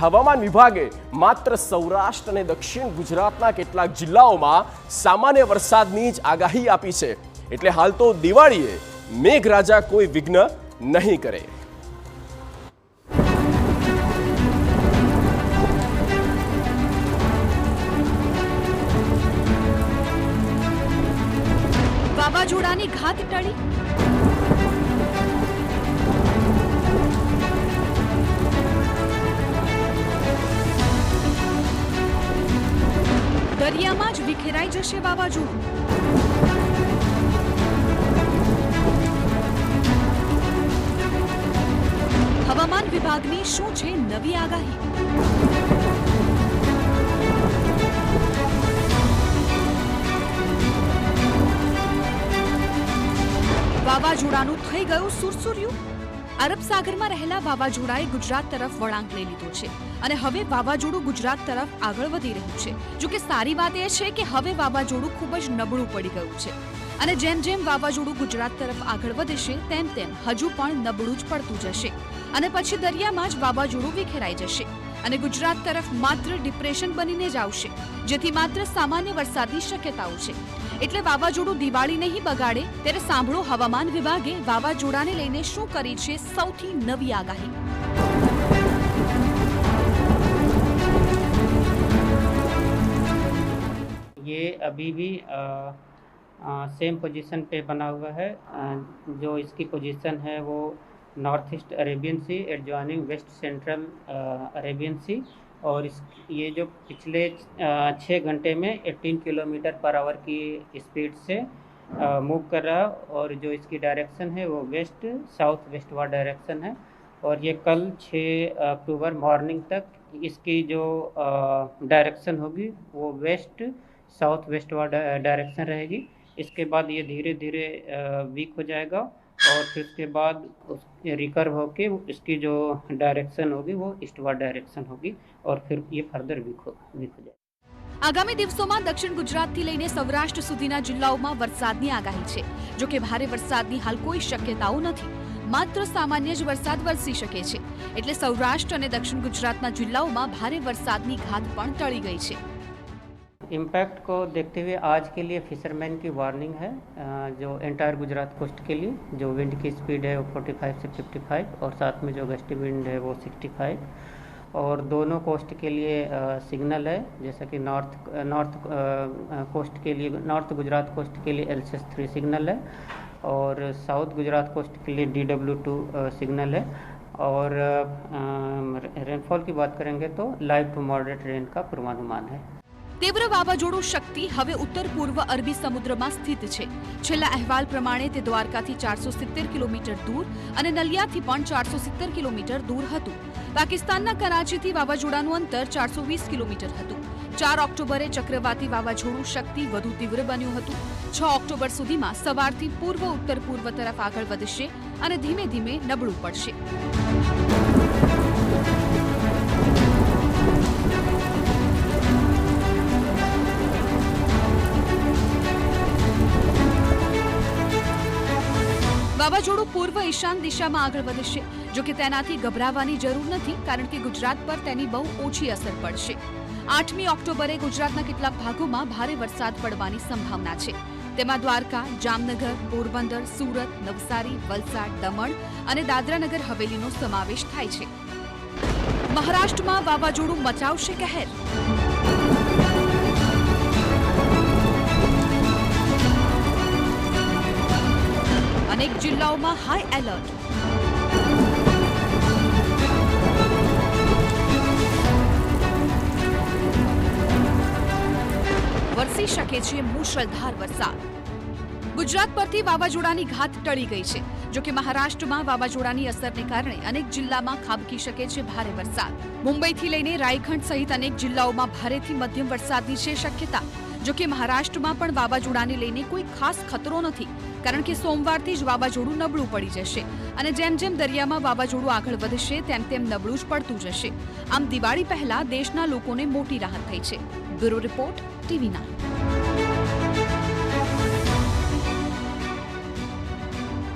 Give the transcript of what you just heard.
હવામાન વિભાગે માત્ર સૌરાષ્ટ્ર અને દક્ષિણ ગુજરાતના કેટલાક જિલ્લાઓમાં સામાન્ય વરસાદની જ આગાહી આપી છે। એટલે હાલ તો દિવાળીએ મેઘરાજા કોઈ વિઘ્ન નહીં કરે। વાવાઝોડાની ઘાત ટળી, દરિયામાં જ વિખેરાઈ જશે વાવાઝોડું। હવામાન વિભાગની શું છે નવી આગાહી? વાવાઝોડાનું થઈ ગયું સુરસુર્યું। અરબ સાગરમાં રહેલા વાવાઝોડાએ ગુજરાત તરફ વળાંક લઈ લીધો છે અને હવે વાવાઝોડું ગુજરાત તરફ આગળ વધી રહ્યું છે। જો કે સારી વાત એ છે કે હવે વાવાઝોડું ખૂબ જ નબળું પડી ગયું છે અને જેમ જેમ વાવાઝોડું ગુજરાત તરફ આગળ વધશે તેમ તેમ હજુ પણ નબળું જ પડતું જશે અને પછી દરિયામાં જ વાવાઝોડું વિખેરાઈ જશે અને ગુજરાત તરફ માત્ર ડિપ્રેશન બનીને જ આવશે, જેથી માત્ર સામાન્ય વરસાદની શક્યતાઓ છે। એટલે વાવાઝોડું દિવાળી નહીં બગાડે ત્યારે સાંભળો હવામાન વિભાગે વાવાઝોડાને લઈને શું કરી છે સૌથી નવી આગાહી। ये अभी भी सेम पोजीशन पे बना हुआ है। जो इसकी पोजीशन है वो नॉर्थ ईस्ट अरेबियन सी एडजॉइनिंग वेस्ट सेंट्रल अरेबियन सी और ये जो पिछले 6 घंटे में 18 किलोमीटर पर आवर की स्पीड से मूव कर रहा है और जो इसकी डायरेक्शन है वो वेस्ट साउथ वेस्टवर्ड डायरेक्शन है और ये कल 6 अक्टूबर मॉर्निंग तक इसकी जो डायरेक्शन होगी वो वेस्ट साउथ वेस्टवर्ड डायरेक्शन रहेगी। इसके बाद ये धीरे धीरे वीक हो जाएगा और फिर उसके बाद रिकर्व होके इसकी जो डायरेक्शन होगी वो ईस्टवर्ड डायरेक्शन होगी और फिर ये फर्दर वीक हो जाएगा। આગામી દિવસોમાં દક્ષિણ ગુજરાતથી લઈને સૌરાષ્ટ્ર સુધીના જિલ્લાઓમાં વરસાદની આગાહી છે। જો કે ભારે વરસાદની હાલ કોઈ શક્યતાઓ નથી, માત્ર સામાન્ય જ વરસાદ વરસી શકે છે। એટલે સૌરાષ્ટ્ર અને દક્ષિણ ગુજરાતના જિલ્લાઓમાં ભારે વરસાદની ઘાત પણ ટળી ગઈ છે। इम्पैक्ट को देखते हुए आज के लिए फिशरमैन की वार्निंग है जो एंटायर गुजरात कोस्ट के लिए। जो विंड की स्पीड है वो 45 से 55 और साथ में जो गस्टी विंड है वो 65 और दोनों कोस्ट के लिए सिग्नल है, जैसा कि नॉर्थ कोस्ट के लिए नॉर्थ गुजरात कोस्ट के लिए LCS3 सिग्नल है और साउथ गुजरात कोस्ट के लिए DW2 सिग्नल है और रेनफॉल की बात करेंगे तो लाइट टू मॉडरेट रेन का पूर्वानुमान है। तीव्र वावाझोडું શક્તિ હવે ઉત્તર પૂર્વ અરબી સમુદ્રમાં સ્થિત છે। છેલ્લા અહેવાલ પ્રમાણે તે દ્વારકાથી 470 કિલોમીટર દૂર અને નલિયાથી પણ 470 કિલોમીટર દૂર હતું। પાકિસ્તાનના કરાચીથી વાવાઝોડાનું અંતર 420 કિલોમીટર હતું। 4 ઓક્ટોબરે ચક્રવાતી વાવાઝોડું શક્તિ વધુ તીવ્ર બન્યું હતું। 6 ઓક્ટોબર સુધીમાં સવારથી પૂર્વ ઉત્તર પૂર્વ તરફ આગળ વધશે અને ધીમે ધીમે નબળું પડશે। વાવાઝોડું પૂર્વ ઈશાન દિશામાં આગળ વધશે। જો કે તેનાથી ગભરાવાની જરૂર નથી, કારણ કે ગુજરાત પર તેની બહુ ઓછી અસર પડશે। 8મી ઓક્ટોબરે ગુજરાતના કેટલાક ભાગોમાં ભારે વરસાદ પડવાની સંભાવના છે। તેમાં દ્વારકા, જામનગર, પોરબંદર, સુરત, નવસારી, વલસાડ, દમણ અને દાદરાનગર હવેલીનો સમાવેશ થાય છે। મહારાષ્ટ્રમાં વાવાઝોડું મચાવશે કહેર। अनेक जिल्लाओं में हाई एलर्ट। वरसी शके छे मूसळधार वरसाद। गुजरात परथी वावाझोडानी घात टળી गई છે। જો કે મહારાષ્ટ્રમાં વાવાઝોડાની અસરને કારણે અનેક જિલ્લામાં ખાબકી શકે છે ભારે વરસાદ। મુંબઈથી લઈને રાયખંડ સહિત અનેક જિલ્લાઓમાં ભારેથી મધ્યમ વરસાદની છે શક્યતા। જો કે મહારાષ્ટ્રમાં પણ વાવાઝોડાને લઈને કોઈ ખાસ ખતરો નથી, કારણ કે સોમવારથી જ વાવાઝોડું નબળું પડી જશે અને જેમ જેમ દરિયામાં વાવાઝોડું આગળ વધશે તેમ તેમ નબળું જ પડતું જશે। આમ દિવાળી પહેલા દેશના લોકોને મોટી રાહત થઈ છે। Bureau report, TV9।